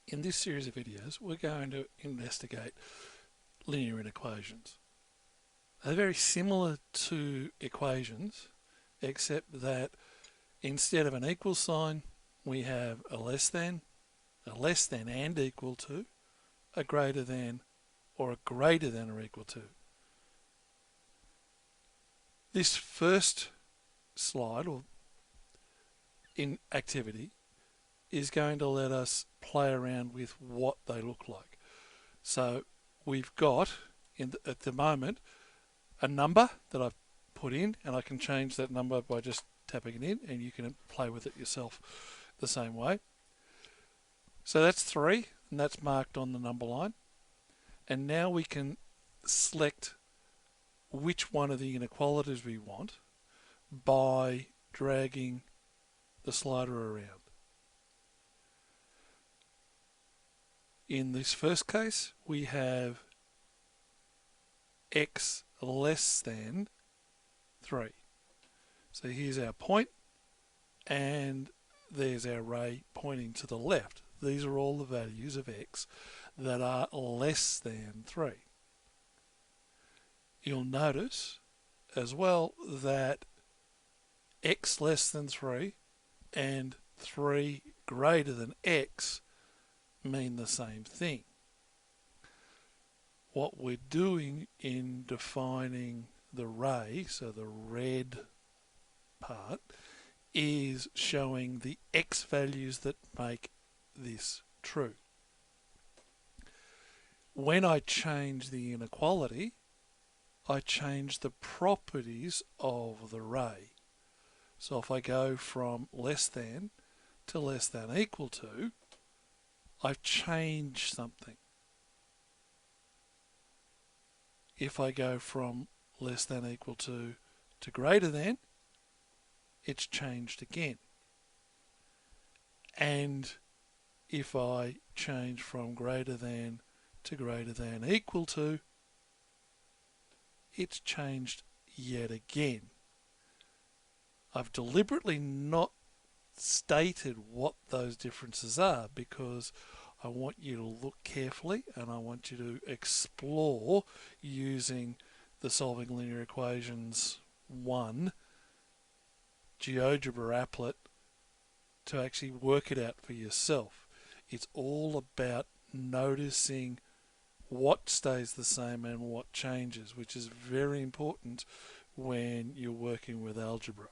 In this series of videos, we're going to investigate linear inequations. They're very similar to equations, except that instead of an equal sign, we have a less than and equal to, a greater than, or a greater than or equal to. This first slide, or in activity, is going to let us play around with what they look like. So we've got, at the moment, a number that I've put in, and I can change that number by just tapping it in, and you can play with it yourself the same way. So that's 3, and that's marked on the number line. And now we can select which one of the inequalities we want by dragging the slider around. In this first case, we have x less than 3. So here's our point, and there's our ray pointing to the left. These are all the values of x that are less than 3. You'll notice as well that x less than 3 and 3 greater than x mean the same thing. What we're doing in defining the ray, so the red part, is showing the x values that make this true. When I change the inequality, I change the properties of the ray. So if I go from less than to less than equal to, I've changed something. If I go from less than equal to greater than, it's changed again. And if I change from greater than to greater than equal to, it's changed yet again. I've deliberately not stated what those differences are because I want you to look carefully and I want you to explore using the Solving Linear Equations 1 GeoGebra applet to actually work it out for yourself. It's all about noticing what stays the same and what changes, which is very important when you're working with algebra.